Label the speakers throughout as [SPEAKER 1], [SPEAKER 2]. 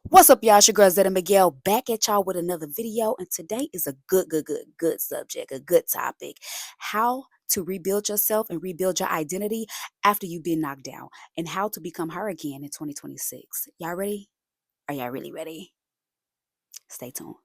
[SPEAKER 1] What's up, y'all? It's your girl Zetta Miguel back at y'all with another video. And today is a good subject, a good topic. How to rebuild yourself and rebuild your identity after you've been knocked down, and how to become her again in 2026. Y'all ready? Are y'all really ready? Stay tuned.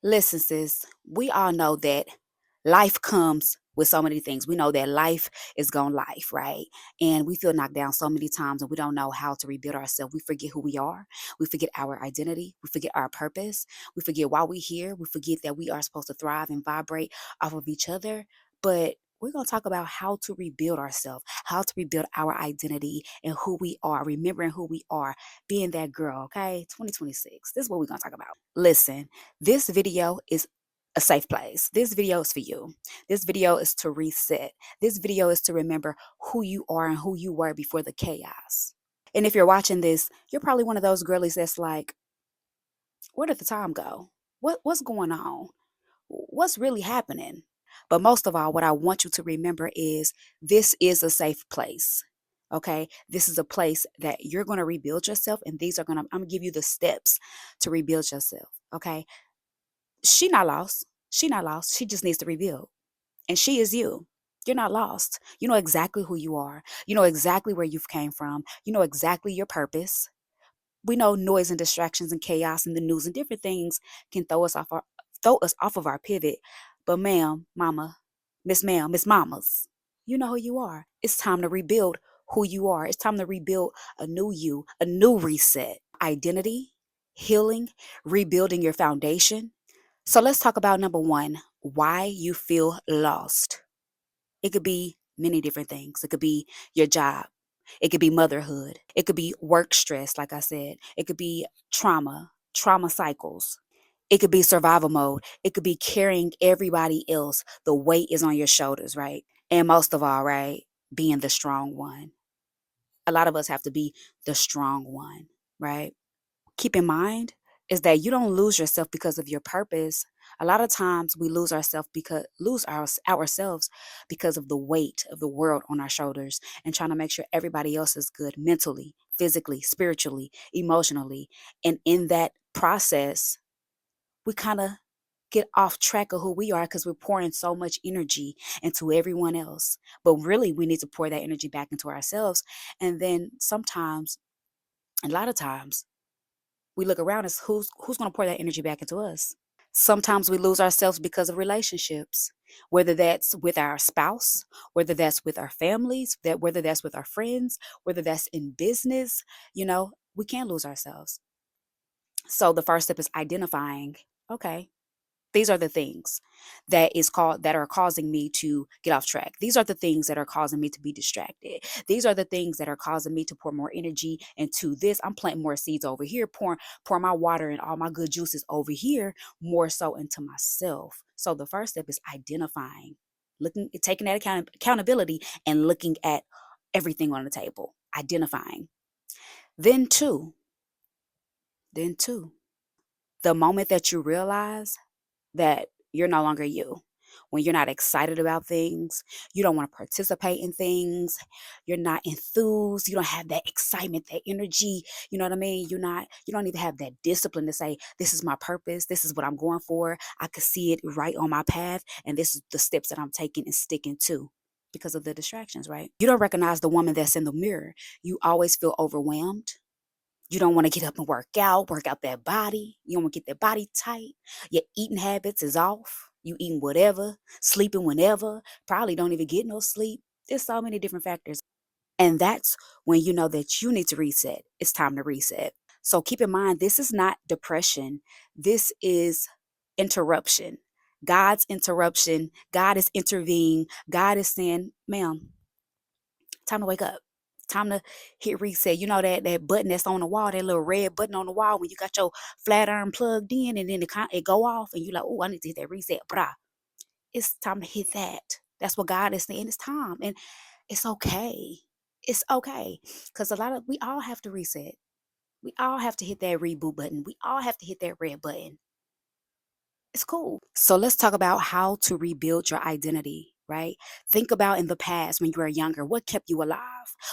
[SPEAKER 1] Listen, sis, we all know that life comes with so many things. We know that life is gone life, right? And we feel knocked down so many times and we don't know how to rebuild ourselves. We forget who we are. We forget our identity. We forget our purpose. We forget why we're here. We forget that we are supposed to thrive and vibrate off of each other. But we're going to talk about how to rebuild ourselves, how to rebuild our identity and who we are, remembering who we are, being that girl, okay? 2026. This is what we're going to talk about. Listen, this video is a safe place. This video is for you. This video is to reset. This video is to remember who you are and who you were before the chaos. And if you're watching this, you're probably one of those girlies that's like, where did the time go? What's going on? What's really happening? But most of all, what I want you to remember is this is a safe place. Okay, this is a place that you're going to rebuild yourself, and I'm going to give you the steps to rebuild yourself. Okay, she not lost. She not lost. She just needs to rebuild. And she is you. You're not lost. You know exactly who you are. You know exactly where you've came from. You know exactly your purpose. We know noise and distractions and chaos and the news and different things can throw us off of our pivot. But ma'am, mama, miss mamas, you know who you are. It's time to rebuild who you are. It's time to rebuild a new you, a new reset. Identity, healing, rebuilding your foundation. So let's talk about number one, why you feel lost. It could be many different things. It could be your job. It could be motherhood. It could be work stress, like I said. It could be trauma cycles. It could be survival mode. It could be carrying everybody else. The weight is on your shoulders, right? And most of all, right, being the strong one. A lot of us have to be the strong one, right? Keep in mind is that you don't lose yourself because of your purpose. A lot of times we ourselves because of the weight of the world on our shoulders and trying to make sure everybody else is good mentally, physically, spiritually, emotionally. And in that process, we kind of get off track of who we are because we're pouring so much energy into everyone else. But really, we need to pour that energy back into ourselves. And then sometimes, a lot of times, we look around as who's going to pour that energy back into us. Sometimes we lose ourselves because of relationships, whether that's with our spouse, whether that's with our families, whether that's with our friends, whether that's in business. We can't lose ourselves. So the first step is identifying, okay, these are the things that are causing me to get off track. These are the things that are causing me to be distracted. These are the things that are causing me to pour more energy into this. I'm planting more seeds over here, pour my water and all my good juices over here, more so into myself. So the first step is identifying, taking that accountability and looking at everything on the table, identifying. Then two, the moment that you realize that you're no longer you. When you're not excited about things, you don't want to participate in things, you're not enthused, you don't have that excitement, that energy, you know what I mean? You don't even have that discipline to say, this is my purpose, this is what I'm going for. I could see it right on my path, and this is the steps that I'm taking and sticking to because of the distractions, right? You don't recognize the woman that's in the mirror. You always feel overwhelmed. You don't want to get up and work out that body. You don't want to get that body tight. Your eating habits is off. You eating whatever, sleeping whenever, probably don't even get no sleep. There's so many different factors. And that's when you know that you need to reset. It's time to reset. So keep in mind, this is not depression. This is interruption. God's interruption. God is intervening. God is saying, ma'am, time to wake up. Time to hit reset. You know that button that's on the wall, that little red button on the wall when you got your flat iron plugged in and then it go off and you like, oh, I need to hit that reset. Brah. It's time to hit that. That's what God is saying. It's time. And it's okay. It's okay. Because we all have to reset. We all have to hit that reboot button. We all have to hit that red button. It's cool. So let's talk about how to rebuild your identity, right? Think about in the past when you were younger, what kept you alive?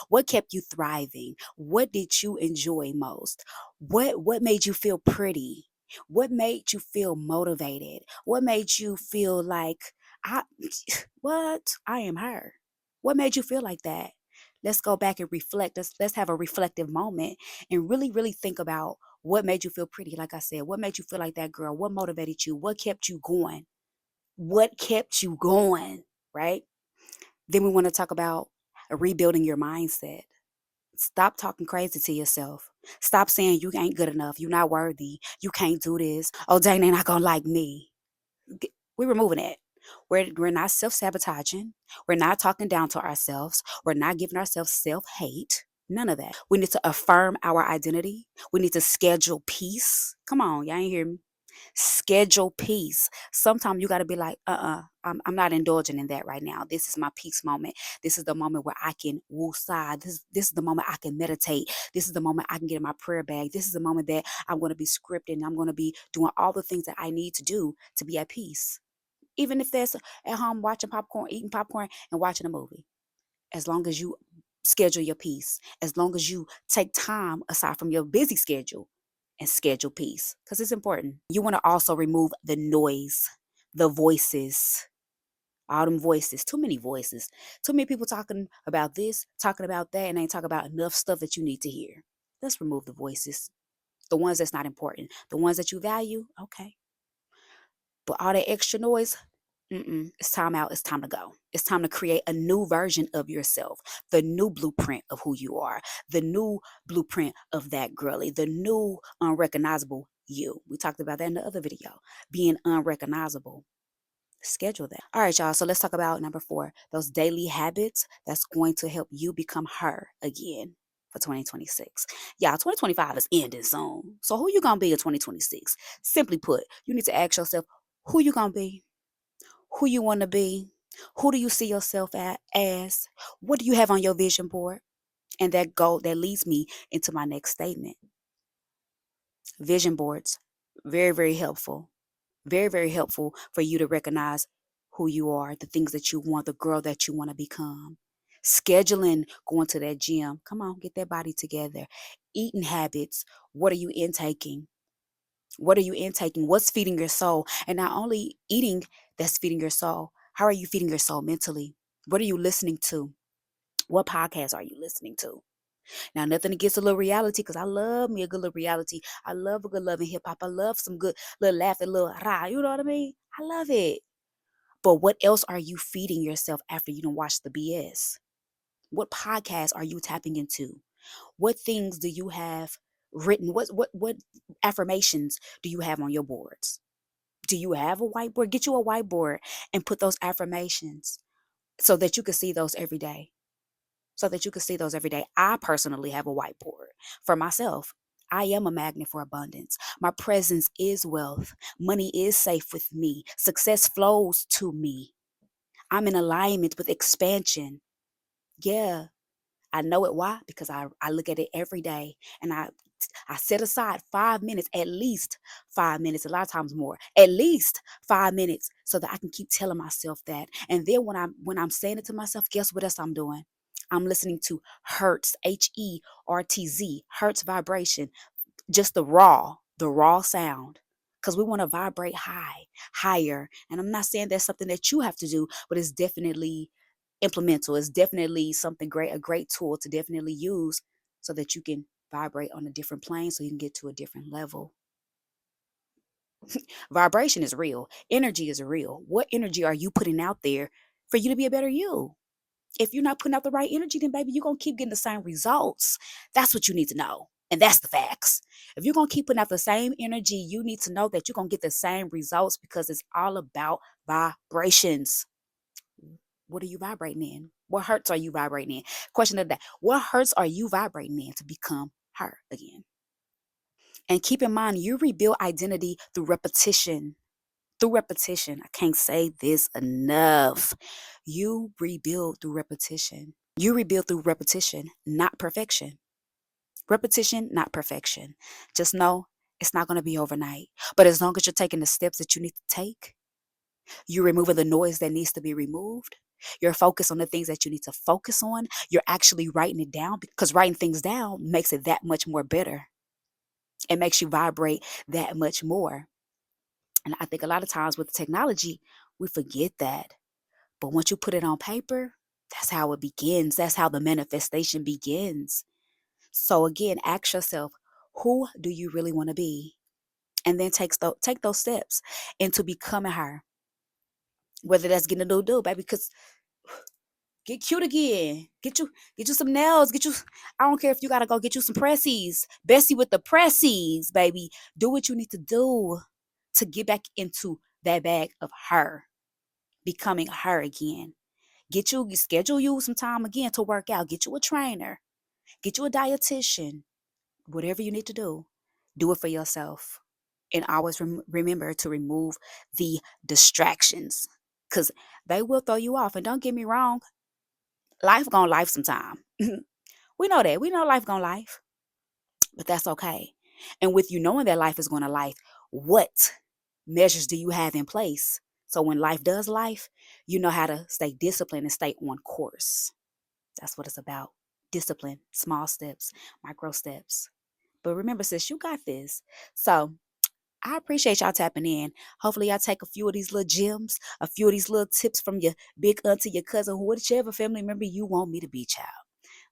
[SPEAKER 1] What kept you thriving? What did you enjoy most? What made you feel pretty? What made you feel motivated? What made you feel like I what? I am her. What made you feel like that? Let's go back and reflect. Let's have a reflective moment and really, really think about what made you feel pretty. Like I said, what made you feel like that girl? What motivated you? What kept you going? What kept you going? Right? Then we want to talk about rebuilding your mindset. Stop talking crazy to yourself. Stop saying you ain't good enough. You're not worthy. You can't do this. Oh, dang, they're not going to like me. We're removing it. We're not self sabotaging. We're not talking down to ourselves. We're not giving ourselves self hate. None of that. We need to affirm our identity. We need to schedule peace. Come on, y'all ain't hear me. Schedule peace. Sometimes you got to be like, I'm not indulging in that right now. This is my peace moment. This is the moment where I can woosah. This is the moment I can meditate. This is the moment I can get in my prayer bag. This is the moment that I'm going to be scripting. I'm going to be doing all the things that I need to do to be at peace. Even if that's at home watching popcorn, eating popcorn, and watching a movie. As long as you schedule your peace, as long as you take time aside from your busy schedule and schedule peace, because it's important. You want to also remove the noise, the voices, all them voices, too many voices, too many people talking about this, talking about that, and ain't talking about enough stuff that you need to hear. Let's remove the voices, the ones that's not important, the ones that you value. Okay. But all that extra noise, it's time out. It's time to go. It's time to create a new version of yourself, the new blueprint of who you are, the new blueprint of that girly, the new unrecognizable you. We talked about that in the other video, being unrecognizable. Schedule that. All right, y'all. So let's talk about number 4, those daily habits that's going to help you become her again for 2026. Y'all, 2025 is ending soon. So who you going to be in 2026? Simply put, you need to ask yourself, who you going to be? Who you want to be? Who do you see yourself as? What do you have on your vision board? And that leads me into my next statement. Vision boards, very, very helpful. Very, very helpful for you to recognize who you are, the things that you want, the girl that you want to become. Scheduling going to that gym. Come on, get that body together. Eating habits. What are you intaking? What are you intaking? What's feeding your soul? And not only eating that's feeding your soul, how are you feeding your soul mentally? What are you listening to? What podcasts are you listening to? Now, nothing against a little reality, because I love me a good little reality. I love a good love in hip hop. I love some good little laughing, little rah. You know what I mean? I love it. But what else are you feeding yourself after you don't watch the BS? What podcasts are you tapping into? What things do you have written? What affirmations do you have on your boards? Do you have a whiteboard? Get you a whiteboard and put those affirmations so that you can see those every day. So that you can see those every day. I personally have a whiteboard for myself. I am a magnet for abundance. My presence is wealth. Money is safe with me. Success flows to me. I'm in alignment with expansion. Yeah, I know it. Why? Because I look at it every day and I set aside 5 minutes, at least 5 minutes, a lot of times more, at least 5 minutes, so that I can keep telling myself that. And then when I'm saying it to myself, guess what else I'm doing? I'm listening to Hertz, Hertz, Hertz vibration, just the raw sound. Because we want to vibrate higher. And I'm not saying that's something that you have to do, but it's definitely implemental. It's definitely something great, a great tool to definitely use so that you can vibrate on a different plane so you can get to a different level. Vibration is real. Energy is real. What energy are you putting out there for you to be a better you? If you're not putting out the right energy, then baby, you're going to keep getting the same results. That's what you need to know. And that's the facts. If you're going to keep putting out the same energy, you need to know that you're going to get the same results because it's all about vibrations. What are you vibrating in? What hertz are you vibrating in? Question of that. What hertz are you vibrating in to become her again? And keep in mind, you rebuild identity through repetition. Through repetition. I can't say this enough. You rebuild through repetition. You rebuild through repetition, not perfection. Repetition, not perfection. Just know it's not going to be overnight. But as long as you're taking the steps that you need to take, you're removing the noise that needs to be removed. You're focused on the things that you need to focus on. You're actually writing it down because writing things down makes it that much more better. It makes you vibrate that much more. And I think a lot of times with technology, we forget that. But once you put it on paper, that's how it begins. That's how the manifestation begins. So again, ask yourself, who do you really want to be? And then take those steps into becoming her. Whether that's getting a new do, baby, because get cute again. Get you some nails. I don't care if you gotta go get you some pressies. Bessie with the pressies, baby. Do what you need to do to get back into that bag of her. Becoming her again. Schedule you some time again to work out. Get you a trainer. Get you a dietitian. Whatever you need to do it for yourself. And always remember to remove the distractions because they will throw you off. And don't get me wrong, life gonna life sometime. We know that. We know life gonna life, but that's okay. And with you knowing that life is gonna life, what measures do you have in place? So when life does life, you know how to stay disciplined and stay on course. That's what it's about. Discipline, small steps, micro steps. But remember, sis, you got this. So I appreciate y'all tapping in. Hopefully, y'all take a few of these little gems, a few of these little tips from your big auntie, your cousin, whichever family member you want me to be, child.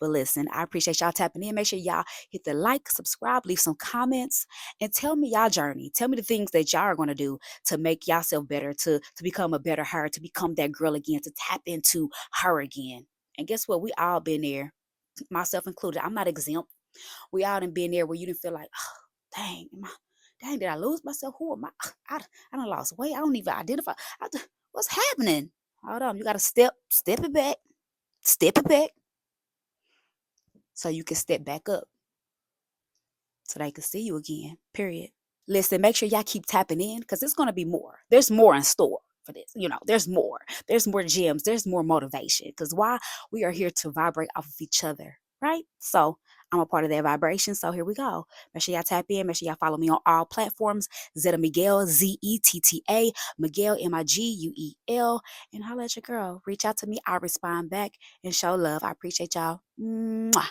[SPEAKER 1] But listen, I appreciate y'all tapping in. Make sure y'all hit the like, subscribe, leave some comments, and tell me y'all journey. Tell me the things that y'all are going to do to make yourself better, to become a better her, to become that girl again, to tap into her again. And guess what? We all been there, myself included. I'm not exempt. We all done been there where you didn't feel like, oh, dang, did I lose myself? Who am I? I done lost weight. I don't even identify. What's happening? Hold on. You got to step it back so you can step back up so they can see you again. Period. Listen, make sure y'all keep tapping in because there's going to be more. There's more in store for this. There's more. There's more gems. There's more motivation because why? We are here to vibrate off of each other, right? So I'm a part of that vibration. So here we go. Make sure y'all tap in. Make sure y'all follow me on all platforms. Zetta Miguel, Zetta, Miguel, Miguel. And holla at your girl. Reach out to me. I'll respond back and show love. I appreciate y'all. Mwah.